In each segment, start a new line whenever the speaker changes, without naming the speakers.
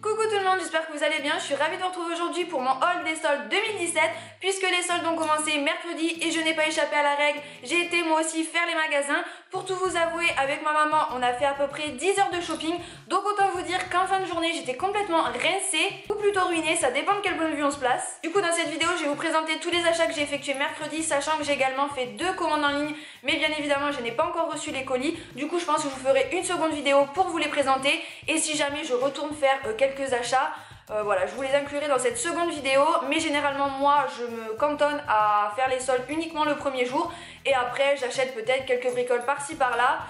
Coucou tout le monde, j'espère que vous allez bien. Je suis ravie de vous retrouver aujourd'hui pour mon haul des soldes 2017 puisque les soldes ont commencé mercredi et je n'ai pas échappé à la règle. J'ai été moi aussi faire les magasins. Pour tout vous avouer, avec ma maman, on a fait à peu près 10 heures de shopping. Donc autant vous dire qu'en fin de journée, j'étais complètement rincée ou plutôt ruinée, ça dépend de quel point de vue on se place. Du coup, dans cette vidéo, je vais vous présenter tous les achats que j'ai effectués mercredi, sachant que j'ai également fait 2 commandes en ligne. Mais bien évidemment, je n'ai pas encore reçu les colis. Du coup, je pense que je vous ferai une seconde vidéo pour vous les présenter. Et si jamais je retourne faire quelques achats, voilà, je vous les inclurai dans cette seconde vidéo. Mais généralement, moi, je me cantonne à faire les soldes uniquement le premier jour. Et après, j'achète peut-être quelques bricoles par-ci par-là.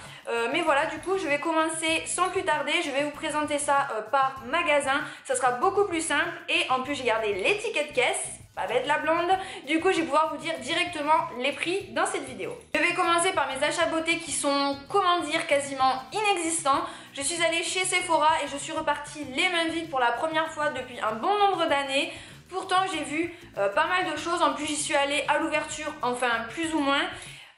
Mais voilà, du coup, je vais commencer sans plus tarder. Je vais vous présenter ça par magasin. Ça sera beaucoup plus simple. Et en plus, j'ai gardé les tickets de caisse. Babette la blonde. Du coup, je vais pouvoir vous dire directement les prix dans cette vidéo. Je vais commencer par mes achats beauté qui sont, comment dire, quasiment inexistants. Je suis allée chez Sephora et je suis repartie les mains vides pour la première fois depuis un bon nombre d'années. Pourtant, j'ai vu pas mal de choses. En plus, j'y suis allée à l'ouverture, enfin plus ou moins.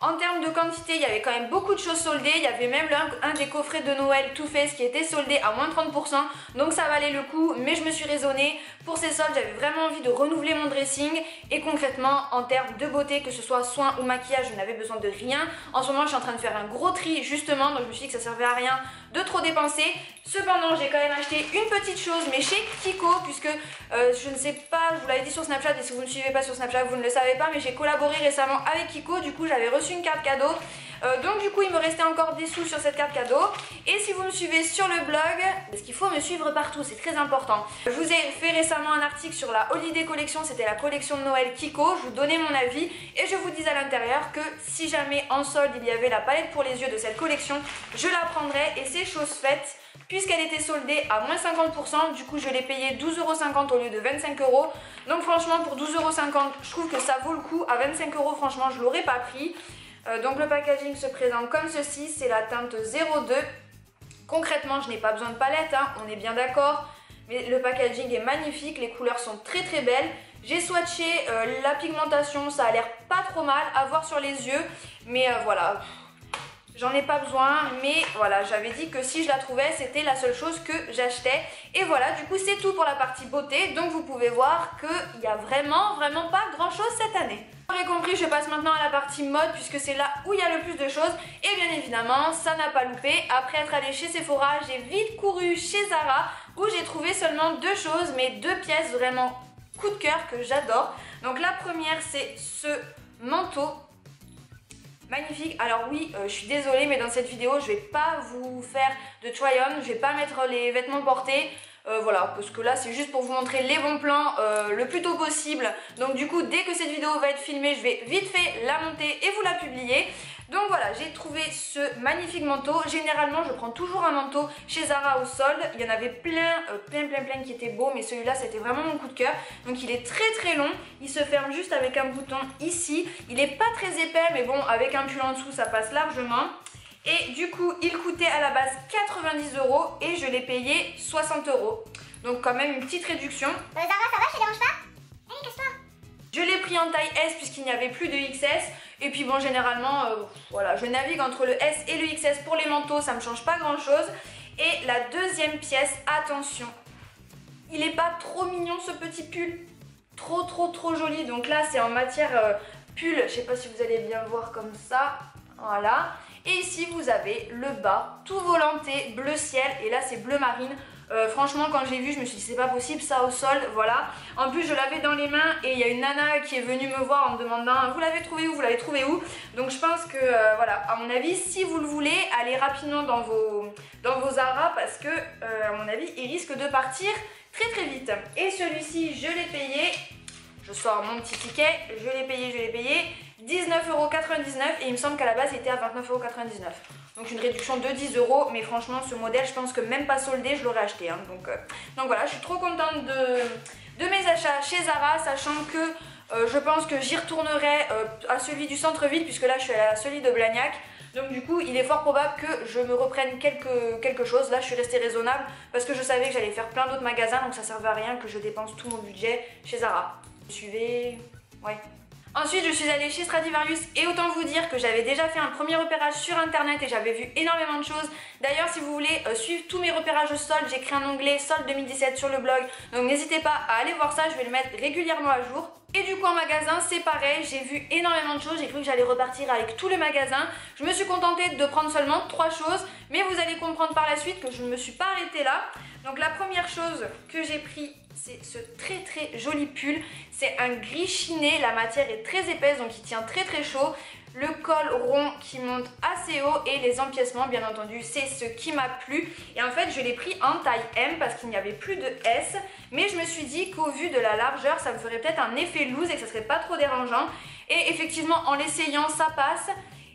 En termes de quantité, il y avait quand même beaucoup de choses soldées. Il y avait même un des coffrets de Noël Too Faced qui était soldé à moins 30%. Donc ça valait le coup, mais je me suis raisonnée. Pour ces soldes, j'avais vraiment envie de renouveler mon dressing. Et concrètement, en termes de beauté, que ce soit soins ou maquillage, je n'avais besoin de rien. En ce moment, je suis en train de faire un gros tri justement. Donc je me suis dit que ça servait à rien de trop dépenser. Cependant, j'ai quand même acheté une petite chose, mais chez Kiko, puisque je ne sais pas, je vous l'avais dit sur Snapchat, et si vous ne me suivez pas sur Snapchat, vous ne le savez pas, mais j'ai collaboré récemment avec Kiko. Du coup, j'avais reçu une carte cadeau. Donc du coup, il me restait encore des sous sur cette carte cadeau. Et si vous me suivez sur le blog, parce qu'il faut me suivre partout, c'est très important. Je vous ai fait récemment un article sur la Holiday Collection, c'était la collection de Noël Kiko. Je vous donnais mon avis et je vous dis à l'intérieur que si jamais en solde il y avait la palette pour les yeux de cette collection, je la prendrais et c'est chose faite. Puisqu'elle était soldée à moins 50%, du coup je l'ai payée 12,50 € au lieu de 25 €. Donc franchement pour 12,50 €, je trouve que ça vaut le coup. À 25 € franchement je l'aurais pas pris. Donc le packaging se présente comme ceci, c'est la teinte 02. Concrètement je n'ai pas besoin de palette, hein, on est bien d'accord. Mais le packaging est magnifique, les couleurs sont très très belles. J'ai swatché la pigmentation, ça a l'air pas trop mal à voir sur les yeux. Mais voilà, j'en ai pas besoin, mais voilà, j'avais dit que si je la trouvais, c'était la seule chose que j'achetais. Et voilà, du coup, c'est tout pour la partie beauté. Donc, vous pouvez voir qu'il n'y a vraiment pas grand-chose cette année. Vous aurez compris, je passe maintenant à la partie mode, puisque c'est là où il y a le plus de choses. Et bien évidemment, ça n'a pas loupé. Après être allée chez Sephora, j'ai vite couru chez Zara, où j'ai trouvé seulement deux choses, mais deux pièces vraiment coup de cœur que j'adore. Donc, la première, c'est ce manteau. Magnifique. Alors oui, je suis désolée, mais dans cette vidéo, je vais pas vous faire de try-on, je vais pas mettre les vêtements portés. Voilà, parce que là, c'est juste pour vous montrer les bons plans le plus tôt possible. Donc du coup, dès que cette vidéo va être filmée, je vais vite fait la monter et vous la publier. Donc voilà, j'ai trouvé ce magnifique manteau. Généralement, je prends toujours un manteau chez Zara au solde. Il y en avait plein qui étaient beaux, mais celui-là, c'était vraiment mon coup de cœur. Donc il est très très long. Il se ferme juste avec un bouton ici. Il est pas très épais, mais bon, avec un pull en dessous, ça passe largement. Et du coup, il coûtait à la base 90 € et je l'ai payé 60 €. Donc quand même une petite réduction.
Zara, ça va, je te dérange pas? Allez, casse-toi.
Je l'ai pris en taille S puisqu'il n'y avait plus de XS. Et puis bon, généralement, voilà, je navigue entre le S et le XS pour les manteaux, ça ne me change pas grand-chose. Et la deuxième pièce, attention, il n'est pas trop mignon ce petit pull. Trop joli. Donc là, c'est en matière pull, je sais pas si vous allez bien voir comme ça. Voilà. Et ici, vous avez le bas, tout volanté, bleu ciel. Et là, c'est bleu marine. Franchement, quand j'ai vu, je me suis dit c'est pas possible ça au solde, voilà. En plus, je l'avais dans les mains et il y a une nana qui est venue me voir en me demandant vous l'avez trouvé où, vous l'avez trouvé où. Donc je pense que voilà, à mon avis, si vous le voulez, allez rapidement dans vos Zara parce que à mon avis, il risque de partir très vite. Et celui-ci, je l'ai payé. Je sors mon petit ticket, je l'ai payé 19,99 € et il me semble qu'à la base il était à 29,99 €. Donc une réduction de 10 €, mais franchement ce modèle je pense que même pas soldé je l'aurais acheté. Hein. Donc voilà, je suis trop contente de mes achats chez Zara, sachant que je pense que j'y retournerai à celui du centre-ville puisque là je suis à celui de Blagnac. Donc du coup il est fort probable que je me reprenne quelque chose. Là je suis restée raisonnable parce que je savais que j'allais faire plein d'autres magasins, donc ça servait à rien que je dépense tout mon budget chez Zara. Suivez... Ouais. Ensuite je suis allée chez Stradivarius et autant vous dire que j'avais déjà fait un premier repérage sur internet et j'avais vu énormément de choses. D'ailleurs si vous voulez suivre tous mes repérages de soldes, j'ai créé un onglet soldes 2017 sur le blog, donc n'hésitez pas à aller voir ça, je vais le mettre régulièrement à jour. Et du coup en magasin c'est pareil, j'ai vu énormément de choses, j'ai cru que j'allais repartir avec tout le magasin. Je me suis contentée de prendre seulement 3 choses, mais vous allez comprendre par la suite que je ne me suis pas arrêtée là. Donc la première chose que j'ai pris, c'est ce très joli pull. C'est un gris chiné, la matière est très épaisse donc il tient très chaud. Le col rond qui monte assez haut et les empiècements bien entendu c'est ce qui m'a plu. Et en fait je l'ai pris en taille M parce qu'il n'y avait plus de S. Mais je me suis dit qu'au vu de la largeur ça me ferait peut-être un effet loose et que ça serait pas trop dérangeant. Et effectivement en l'essayant ça passe.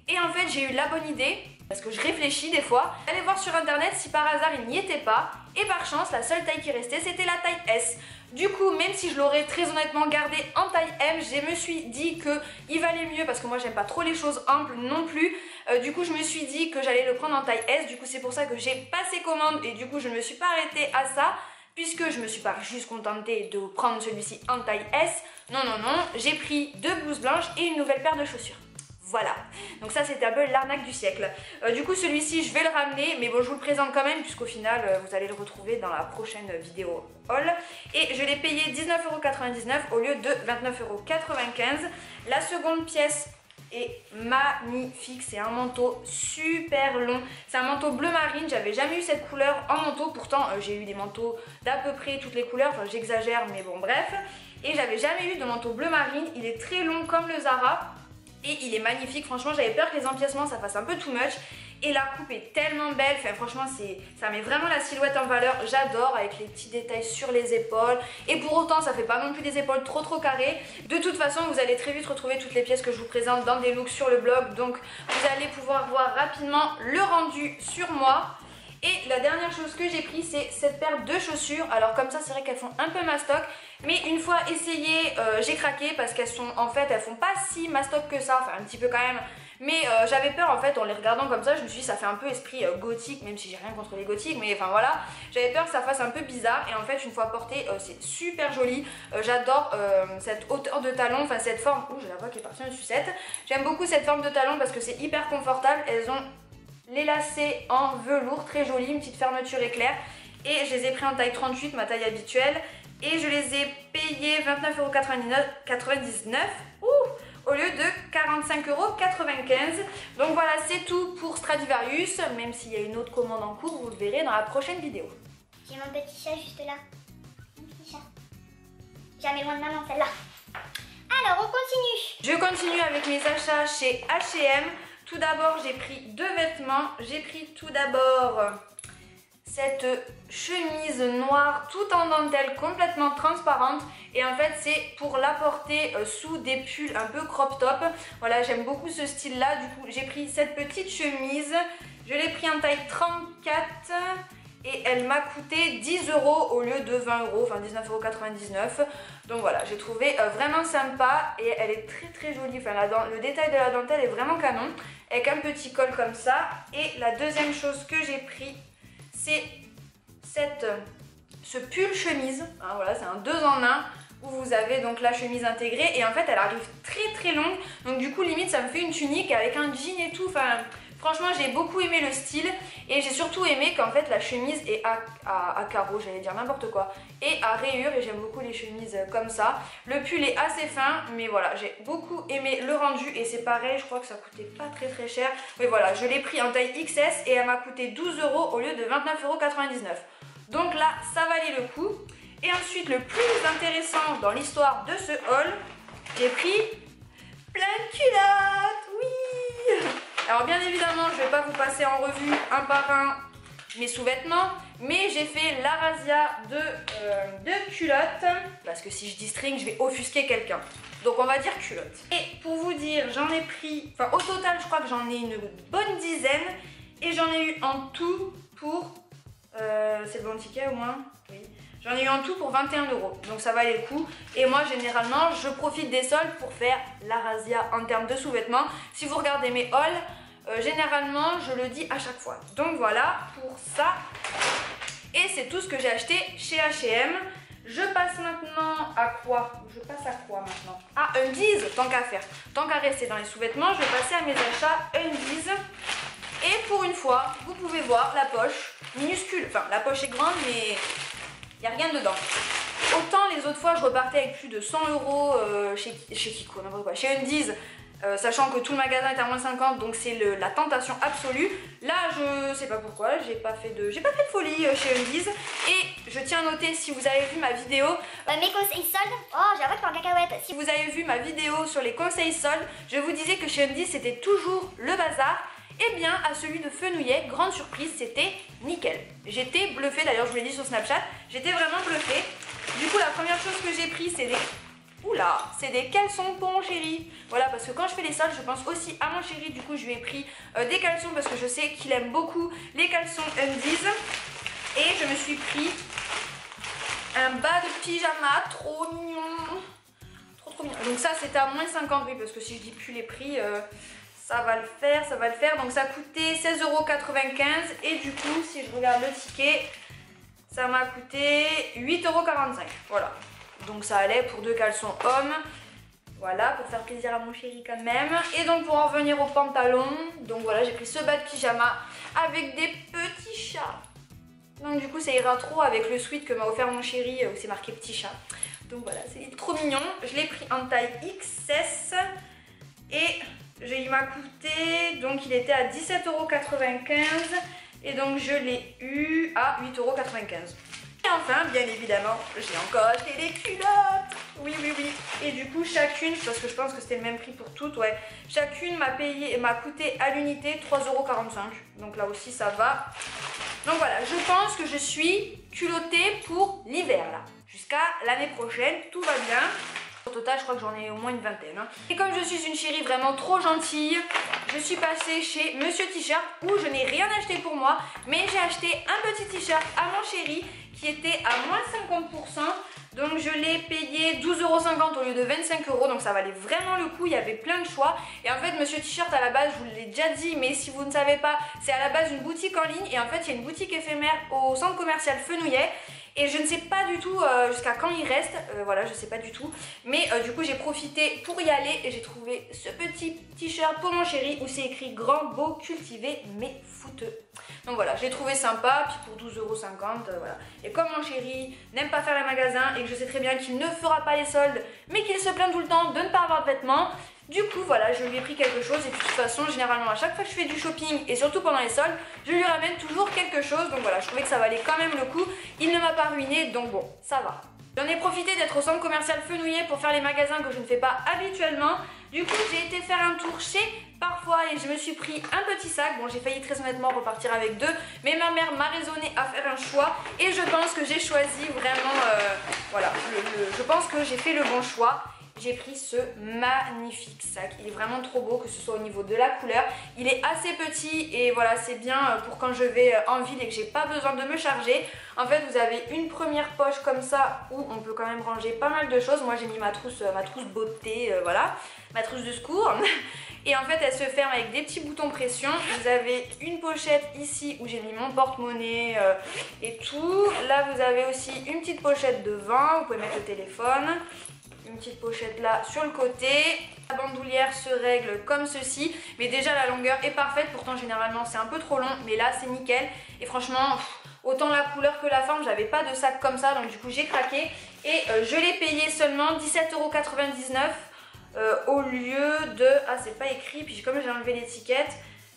Et en fait j'ai eu la bonne idée, parce que je réfléchis des fois, allez voir sur internet si par hasard il n'y était pas. Et par chance la seule taille qui restait c'était la taille S. Du coup, même si je l'aurais très honnêtement gardé en taille M, je me suis dit qu'il valait mieux parce que moi j'aime pas trop les choses amples non plus. Du coup, je me suis dit que j'allais le prendre en taille S. Du coup, c'est pour ça que j'ai passé commande et du coup, je ne me suis pas arrêtée à ça puisque je me suis pas juste contentée de prendre celui-ci en taille S. Non, j'ai pris 2 blouses blanches et une nouvelle paire de chaussures. Voilà, donc ça c'était un peu l'arnaque du siècle. Du coup celui-ci je vais le ramener, mais bon je vous le présente quand même puisqu'au final vous allez le retrouver dans la prochaine vidéo haul. Et je l'ai payé 19,99 € au lieu de 29,95 €. La seconde pièce est magnifique, c'est un manteau super long. C'est un manteau bleu marine, j'avais jamais eu cette couleur en manteau. Pourtant j'ai eu des manteaux d'à peu près toutes les couleurs, enfin j'exagère mais bon bref. Et j'avais jamais eu de manteau bleu marine, il est très long comme le Zara. Et il est magnifique, franchement j'avais peur que les empiècements ça fasse un peu too much. Et la coupe est tellement belle, enfin franchement ça met vraiment la silhouette en valeur. J'adore avec les petits détails sur les épaules. Et pour autant ça fait pas non plus des épaules trop carrées. De toute façon vous allez très vite retrouver toutes les pièces que je vous présente dans des looks sur le blog. Donc vous allez pouvoir voir rapidement le rendu sur moi. Et la dernière chose que j'ai pris c'est cette paire de chaussures. Alors comme ça c'est vrai qu'elles font un peu mastoc, mais une fois essayé j'ai craqué parce qu'elles sont en fait elles font pas si mastoc que ça, enfin un petit peu quand même. Mais j'avais peur en fait en les regardant comme ça, je me suis dit ça fait un peu esprit gothique, même si j'ai rien contre les gothiques, mais enfin voilà. J'avais peur que ça fasse un peu bizarre et en fait une fois porté c'est super joli. J'adore cette hauteur de talon, enfin cette forme, ouh j'ai la voix qui est partie en sucette. J'aime beaucoup cette forme de talon parce que c'est hyper confortable, elles ont les lacets en velours, très joli, une petite fermeture éclair. Et je les ai pris en taille 38, ma taille habituelle. Et je les ai payés 29,99 € au lieu de 45,95 €. Donc voilà, c'est tout pour Stradivarius. Même s'il y a une autre commande en cours, vous le verrez dans la prochaine vidéo.
J'ai mon petit chat juste là. Mon petit chat. Jamais loin de maman celle-là. Alors on continue.
Je continue avec mes achats chez H&M. Tout d'abord j'ai pris 2 vêtements. J'ai pris tout d'abord cette chemise noire tout en dentelle complètement transparente. Et en fait c'est pour la porter sous des pulls un peu crop top. Voilà, j'aime beaucoup ce style là. Du coup j'ai pris cette petite chemise. Je l'ai pris en taille 34 et elle m'a coûté 10 € au lieu de 20 €, enfin 19,99 €. Donc voilà, j'ai trouvé vraiment sympa et elle est très jolie. Enfin le détail de la dentelle est vraiment canon, avec un petit col comme ça. Et la deuxième chose que j'ai pris, c'est ce pull chemise. Hein, voilà, c'est un 2 en 1 où vous avez donc la chemise intégrée et en fait elle arrive très longue. Donc du coup limite ça me fait une tunique avec un jean et tout. Enfin franchement j'ai beaucoup aimé le style et j'ai surtout aimé qu'en fait la chemise est à carreaux, j'allais dire n'importe quoi, et à rayures, et j'aime beaucoup les chemises comme ça. Le pull est assez fin mais voilà, j'ai beaucoup aimé le rendu et c'est pareil, je crois que ça coûtait pas très cher. Mais voilà, je l'ai pris en taille XS et elle m'a coûté 12 € au lieu de 29,99 €. Donc là ça valait le coup. Et ensuite le plus intéressant dans l'histoire de ce haul, j'ai pris plein de culottes, oui. Alors bien évidemment je ne vais pas vous passer en revue un par un mes sous-vêtements, mais j'ai fait la razzia de culottes, parce que si je dis string je vais offusquer quelqu'un. Donc on va dire culottes. Et pour vous dire, j'en ai pris, enfin au total je crois que j'en ai une bonne dizaine, et j'en ai eu en tout pour, c'est le bon ticket au moins, oui. J'en ai eu en tout pour 21 €, donc ça valait le coup. Et moi généralement je profite des soldes pour faire la razzia en termes de sous-vêtements. Si vous regardez mes hauls, généralement je le dis à chaque fois. Donc voilà pour ça. Et c'est tout ce que j'ai acheté chez H&M. Je passe maintenant à quoi? Je passe à quoi maintenant? Ah, Undies, tant qu'à faire. Tant qu'à rester dans les sous-vêtements, je vais passer à mes achats Undies. Et pour une fois, vous pouvez voir la poche minuscule. Enfin, la poche est grande, mais il n'y a rien dedans. Autant les autres fois, je repartais avec plus de 100 € chez Kiko, n'importe quoi, chez Undies. Sachant que tout le magasin est à moins 50, donc c'est la tentation absolue. Là, je sais pas pourquoi, j'ai pas fait de folie chez Undies. Et je tiens à noter, si vous avez vu ma vidéo,
mes conseils soldes, oh j'avoue que en cacahuète.
si vous avez vu ma vidéo sur les conseils soldes, je vous disais que chez Undies c'était toujours le bazar. Et bien à celui de Fenouillet, grande surprise, c'était nickel. J'étais bluffée, d'ailleurs je vous l'ai dit sur Snapchat, j'étais vraiment bluffée. Du coup la première chose que j'ai pris c'est des... Oula, c'est des caleçons pour mon chéri. Voilà, parce que quand je fais les soldes, je pense aussi à mon chéri. Du coup, je lui ai pris des caleçons parce que je sais qu'il aime beaucoup les caleçons Undies. Et je me suis pris un bas de pyjama trop mignon. Trop mignon. Donc ça, c'était à moins 50, oui, parce que si je dis plus les prix, ça va le faire, ça va le faire. Donc ça coûtait 16,95 €. Et du coup, si je regarde le ticket, ça m'a coûté 8,45 €. Voilà. Donc ça allait pour 2 caleçons hommes. Voilà, pour faire plaisir à mon chéri quand même. Et donc pour en revenir au pantalon, donc voilà, j'ai pris ce bas de pyjama avec des petits chats. Donc du coup ça ira trop avec le sweat que m'a offert mon chéri où c'est marqué petit chat. Donc voilà, c'est trop mignon. Je l'ai pris en taille XS et il m'a coûté, donc il était à 17,95 € et donc je l'ai eu à 8,95 €. Et enfin, bien évidemment, j'ai encore acheté des culottes. Oui. Et du coup, chacune, parce que je pense que c'était le même prix pour toutes, ouais. Chacune m'a coûté à l'unité 3,45 €. Donc là aussi, ça va. Donc voilà, je pense que je suis culottée pour l'hiver là. Jusqu'à l'année prochaine, tout va bien. Au total, je crois que j'en ai au moins une vingtaine. Hein. Et comme je suis une chérie vraiment trop gentille, je suis passée chez Monsieur T-shirt où je n'ai rien acheté pour moi, mais j'ai acheté un petit t-shirt à mon chéri qui était à moins 50%. Donc je l'ai payé 12,50 € au lieu de 25 €, donc ça valait vraiment le coup, il y avait plein de choix. Et en fait Monsieur T-shirt à la base, je vous l'ai déjà dit, mais si vous ne savez pas, c'est à la base une boutique en ligne. Et en fait il y a une boutique éphémère au centre commercial Fenouillet. Et je ne sais pas du tout jusqu'à quand il reste, voilà, je sais pas du tout. Mais du coup j'ai profité pour y aller et j'ai trouvé ce petit t-shirt pour mon chéri où c'est écrit grand, beau, cultivé, mais fouteux. Donc voilà, je l'ai trouvé sympa, puis pour 12,50 €, voilà. Et comme mon chéri n'aime pas faire les magasins et que je sais très bien qu'il ne fera pas les soldes, mais qu'il se plaint tout le temps de ne pas avoir de vêtements, du coup voilà, je lui ai pris quelque chose. Et puis de toute façon, généralement à chaque fois que je fais du shopping et surtout pendant les soldes, je lui ramène toujours quelque chose. Donc voilà, je trouvais que ça valait quand même le coup. Il ne m'a pas ruiné, donc bon, ça va. J'en ai profité d'être au centre commercial Fenouillet pour faire les magasins que je ne fais pas habituellement. Du coup, j'ai été faire un tour chez Parfois et je me suis pris un petit sac. Bon, j'ai failli très honnêtement repartir avec 2, mais ma mère m'a raisonné à faire un choix et je pense que j'ai choisi vraiment, voilà, je pense que j'ai fait le bon choix. J'ai pris ce magnifique sac, il est vraiment trop beau, que ce soit au niveau de la couleur. Il est assez petit et voilà, c'est bien pour quand je vais en ville et que j'ai pas besoin de me charger. En fait, vous avez une première poche comme ça où on peut quand même ranger pas mal de choses. Moi, j'ai mis ma trousse beauté, voilà, ma trousse de secours. Et en fait, elle se ferme avec des petits boutons pression. Vous avez une pochette ici où j'ai mis mon porte-monnaie et tout. Là, vous avez aussi une petite pochette devant, vous pouvez mettre le téléphone. Une petite pochette là sur le côté. La bandoulière se règle comme ceci, mais déjà la longueur est parfaite. Pourtant généralement c'est un peu trop long, mais là c'est nickel. Et franchement, autant la couleur que la forme, j'avais pas de sac comme ça, donc du coup j'ai craqué. Et je l'ai payé seulement 17,99 € au lieu de... Ah, c'est pas écrit, puis comme j'ai enlevé l'étiquette.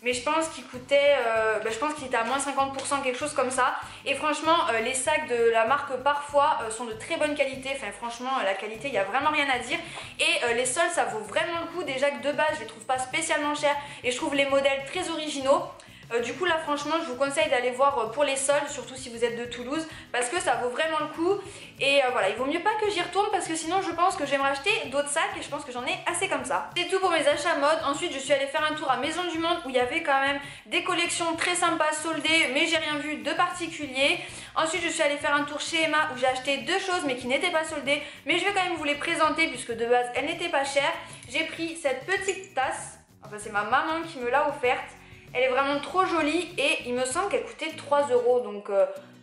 Mais je pense qu'il coûtait, je pense qu'il était à moins 50%, quelque chose comme ça. Et franchement, les sacs de la marque Parfois sont de très bonne qualité. Enfin franchement, la qualité, il n'y a vraiment rien à dire. Et les soldes, ça vaut vraiment le coup. Déjà que de base, je les trouve pas spécialement chers. Et je trouve les modèles très originaux. Du coup là franchement je vous conseille d'aller voir pour les soldes, surtout si vous êtes de Toulouse, parce que ça vaut vraiment le coup. Et voilà, il vaut mieux pas que j'y retourne parce que sinon je pense que je vais me racheter d'autres sacs et je pense que j'en ai assez comme ça. C'est tout pour mes achats mode. Ensuite je suis allée faire un tour à Maison du Monde où il y avait quand même des collections très sympas soldées, mais j'ai rien vu de particulier. Ensuite je suis allée faire un tour chez Emma où j'ai acheté 2 choses mais qui n'étaient pas soldées, mais je vais quand même vous les présenter puisque de base elles n'étaient pas chères. J'ai pris cette petite tasse, enfin c'est ma maman qui me l'a offerte. Elle est vraiment trop jolie et il me semble qu'elle coûtait 3 €, donc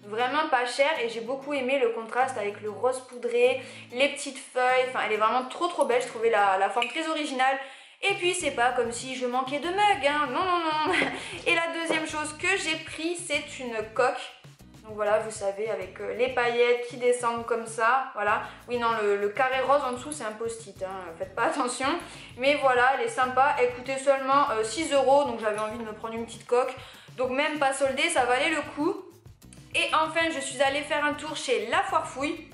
vraiment pas cher et j'ai beaucoup aimé le contraste avec le rose poudré, les petites feuilles, enfin elle est vraiment trop belle, je trouvais la forme très originale. Et puis c'est pas comme si je manquais de mug, hein, non. Et la deuxième chose que j'ai pris, c'est une coque. Donc voilà, vous savez, avec les paillettes qui descendent comme ça, voilà. Oui non, le carré rose en dessous c'est un post-it, hein, faites pas attention. Mais voilà, elle est sympa, elle coûtait seulement 6 €, donc j'avais envie de me prendre une petite coque. Donc même pas soldée, ça valait le coup. Et enfin, je suis allée faire un tour chez La Foire Fouille.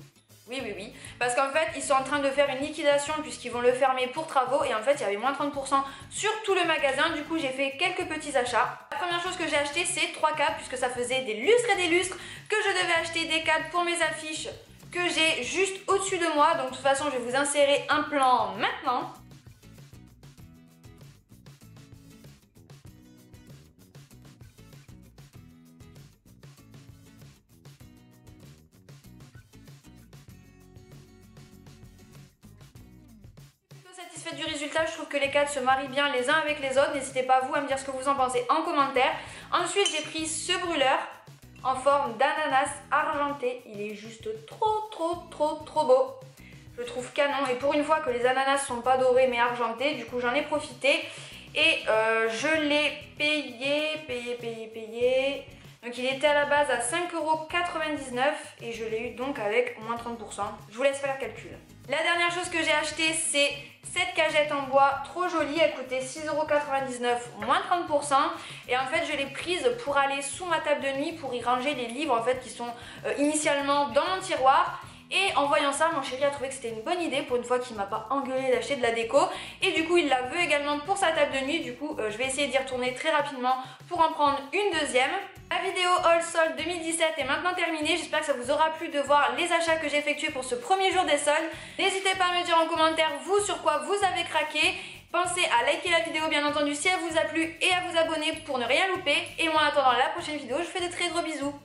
Oui, parce qu'en fait, ils sont en train de faire une liquidation puisqu'ils vont le fermer pour travaux et en fait, il y avait moins 30% sur tout le magasin. Du coup, j'ai fait quelques petits achats. La première chose que j'ai acheté, c'est 3 cadres puisque ça faisait des lustres et des lustres, que je devais acheter des cadres pour mes affiches que j'ai juste au-dessus de moi. Donc de toute façon, je vais vous insérer un plan maintenant. Satisfaite du résultat, je trouve que les cadres se marient bien les uns avec les autres. N'hésitez pas vous à me dire ce que vous en pensez en commentaire. Ensuite j'ai pris ce brûleur en forme d'ananas argenté. Il est juste trop beau. Je le trouve canon et pour une fois que les ananas sont pas dorés mais argentés, du coup j'en ai profité. Et je l'ai payé. Donc il était à la base à 5,99 € et je l'ai eu donc avec moins 30%. Je vous laisse faire le calcul. La dernière chose que j'ai acheté, c'est cette cagette en bois, trop jolie, elle coûtait 6,99 €, moins 30%. Et en fait, je l'ai prise pour aller sous ma table de nuit, pour y ranger les livres en fait qui sont initialement dans mon tiroir. Et en voyant ça, mon chéri a trouvé que c'était une bonne idée pour une fois qu'il m'a pas engueulé d'acheter de la déco. Et du coup, il la veut également pour sa table de nuit. Du coup, je vais essayer d'y retourner très rapidement pour en prendre une deuxième. La vidéo Haul Soldes 2017 est maintenant terminée. J'espère que ça vous aura plu de voir les achats que j'ai effectués pour ce premier jour des soldes. N'hésitez pas à me dire en commentaire vous sur quoi vous avez craqué. Pensez à liker la vidéo bien entendu si elle vous a plu et à vous abonner pour ne rien louper. Et moi en attendant la prochaine vidéo, je vous fais de très gros bisous.